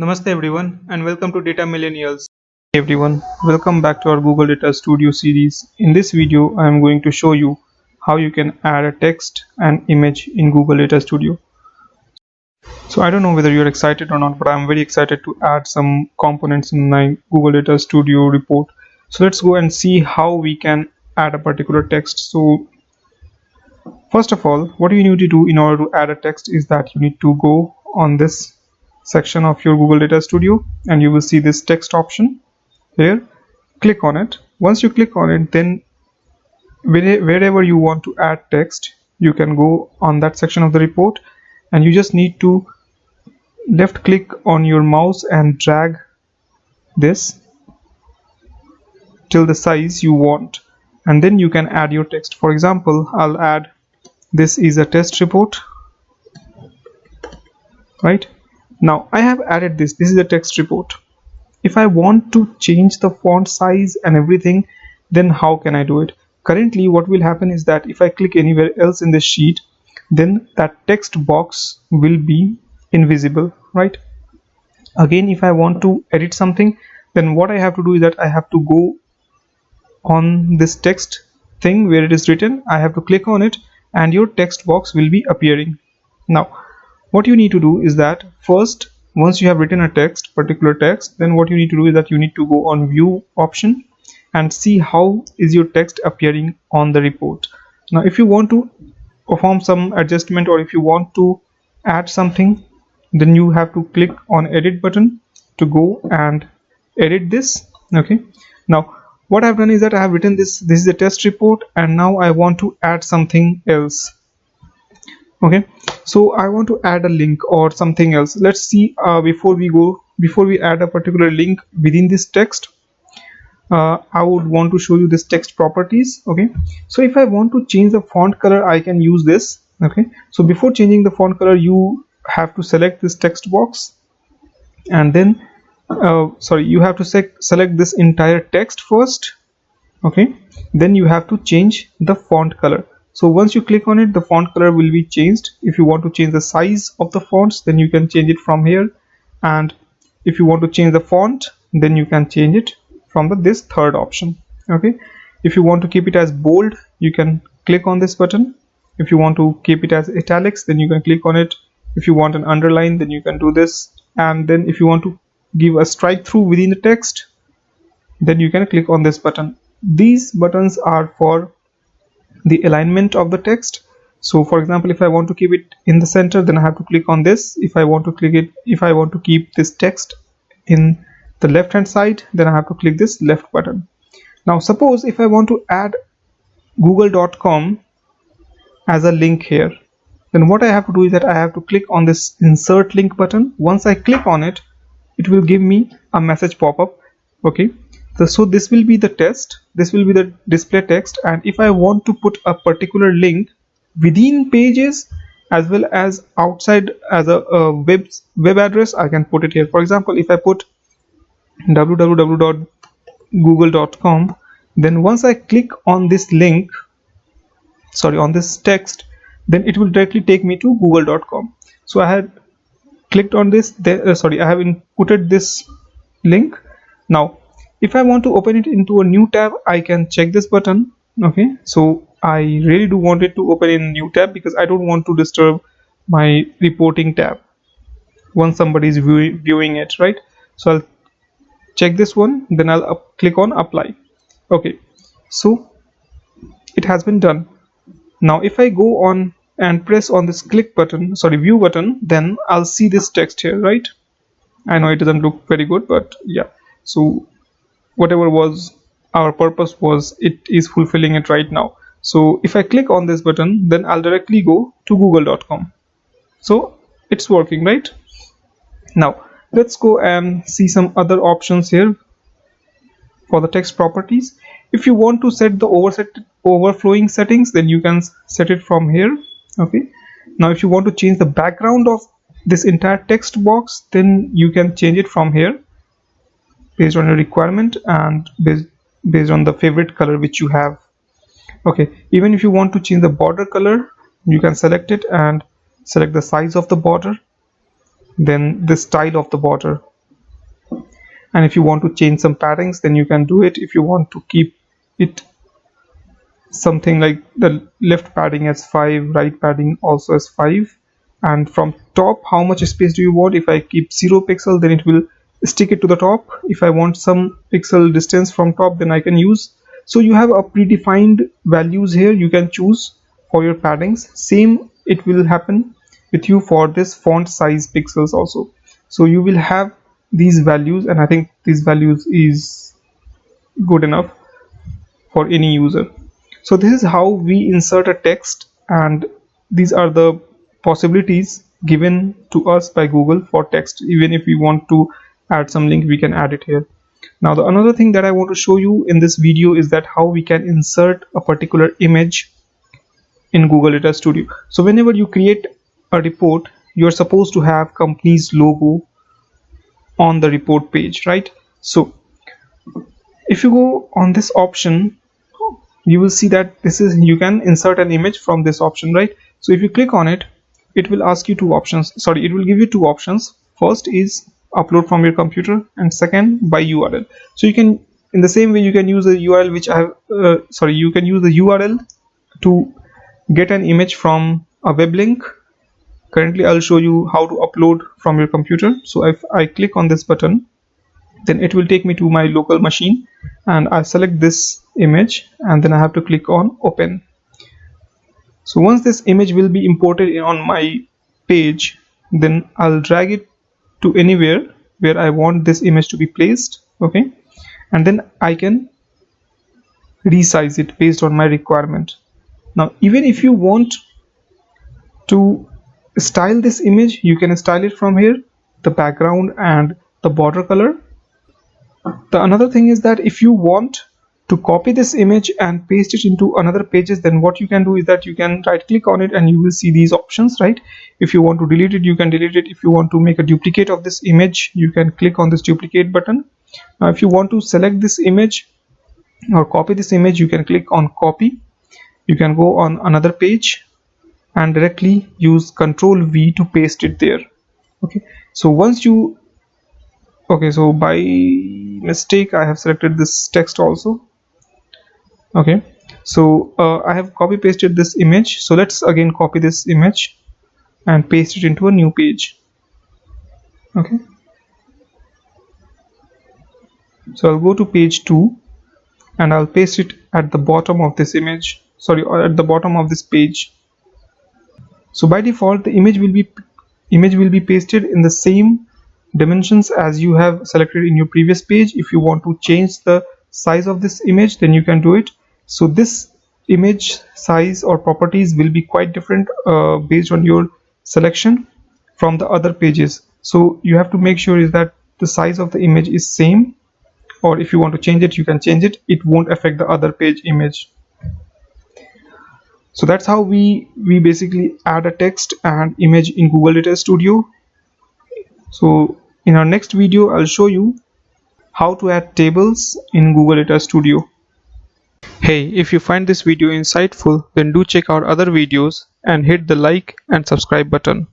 Namaste everyone and welcome to Data Millennials. Hey everyone, welcome back to our Google Data Studio series. In this video, I am going to show you how you can add a text and image in Google Data Studio. So I don't know whether you're excited or not, but I'm very excited to add some components in my Google Data Studio report. So let's go and see how we can add a particular text. So first of all, what you need to do in order to add a text is that you need to go on this section of your Google Data Studio and you will see this text option here. Click on it. Once you click on it, then wherever you want to add text, you can go on that section of the report and you just need to left click on your mouse and drag this till the size you want, and then you can add your text. For example, I'll add this is a test report, right? Now I have added this is a text report. If I want to change the font size and everything, then how can I do it? Currently what will happen is that if I click anywhere else in this sheet, then that text box will be invisible, right? Again, if I want to edit something, then what I have to do is that I have to go on this text thing where it is written. I have to click on it and your text box will be appearing. Now what you need to do is that first, once you have written a particular text, then what you need to do is that you need to go on view option and see how is your text appearing on the report. Now if you want to perform some adjustment or if you want to add something, then you have to click on edit button to go and edit this. Okay, now what I've done is that I have written this is a test report and now I want to add something else. Okay, so I want to add a link or something else. Let's see, before we add a particular link within this text, I would want to show you this text properties. Okay, so if I want to change the font color, I can use this. Okay, so before changing the font color, you have to select this text box and then you have to select this entire text first. Okay, then you have to change the font color. So once you click on it, the font color will be changed. If you want to change the size of the fonts, then you can change it from here, and if you want to change the font, then you can change it from this third option. Okay, if you want to keep it as bold, you can click on this button. If you want to keep it as italics, then you can click on it. If you want an underline, then you can do this, and then if you want to give a strike through within the text, then you can click on this button. These buttons are for the alignment of the text. So for example, if I want to keep it in the center, then I have to click on this. If I want to keep this text in the left hand side, then I have to click this left button. Now suppose if I want to add google.com as a link here, then what I have to do is that I have to click on this insert link button. Once I click on it, it will give me a message pop up. Okay, so this will be the text, this will be the display text, and if I want to put a particular link within pages as well as outside as a web address, I can put it here. For example, if I put www.google.com, then once I click on this link, on this text, then it will directly take me to google.com. So I had clicked on this I have inputted this link. Now if I want to open it into a new tab, I can check this button. Okay, so I really do want it to open in a new tab because I don't want to disturb my reporting tab once somebody is viewing it, right? So I'll check this one, then I'll click on apply. Okay, so it has been done. Now if I go on and press on this view button, then I'll see this text here, right? I know it doesn't look very good, but yeah, so whatever was our purpose was, it is fulfilling it right now. So if I click on this button, then I'll directly go to google.com. so it's working, right? Now let's go and see some other options here for the text properties. If you want to set the overflowing settings, then you can set it from here. Okay, now if you want to change the background of this entire text box, then you can change it from here based on your requirement and based on the favorite color which you have. Okay, even if you want to change the border color, you can select it and select the size of the border, then the style of the border. and if you want to change some paddings, then you can do it. If you want to keep it something like the left padding as 5, right padding also as 5, and from top how much space do you want? If I keep 0 pixel, then it will stick it to the top. If I want some pixel distance from top, then I can use. So you have a predefined values here, you can choose for your paddings. Same it will happen with you for this font size pixels also. So you will have these values, and I think these values is good enough for any user. So this is how we insert a text, and these are the possibilities given to us by Google for text. Even if we want to add some link, we can add it here. Now the another thing that I want to show you in this video is that how we can insert a particular image in Google Data Studio. So whenever you create a report, you're supposed to have company's logo on the report page, right? So if you go on this option, you will see that this is, you can insert an image from this option, right? So if you click on it, it will ask you two options. Sorry, it will give you two options. First is upload from your computer, and second by URL. So you can, in the same way, you can use a URL which I have you can use the URL to get an image from a web link. Currently I'll show you how to upload from your computer. So if I click on this button, then it will take me to my local machine, and I select this image, and then I have to click on open. So once this image will be imported on my page, then I'll drag it to anywhere where I want this image to be placed, okay, and then I can resize it based on my requirement. Now even if you want to style this image, you can style it from here, the background and the border color. The another thing is that if you want to copy this image and paste it into another pages, then what you can do is that you can right click on it and you will see these options, right? If you want to delete it, you can delete it. If you want to make a duplicate of this image, you can click on this duplicate button. Now if you want to select this image or copy this image, you can click on copy. You can go on another page and directly use Ctrl V to paste it there. Okay, so once you, okay, so by mistake I have selected this text also. Okay, so I have copy pasted this image. So let's again copy this image and paste it into a new page. Okay, so I'll go to page 2 and I'll paste it at the bottom of this image, sorry, or at the bottom of this page. So by default the image will be pasted in the same dimensions as you have selected in your previous page. If you want to change the size of this image, then you can do it. So this image size or properties will be quite different based on your selection from the other pages. So you have to make sure is that the size of the image is same, or if you want to change it, you can change it. It won't affect the other page image. So that's how we basically add a text and image in Google Data Studio. So in our next video, I'll show you how to add tables in Google Data Studio. Hey, if you find this video insightful, then do check out other videos and hit the like and subscribe button.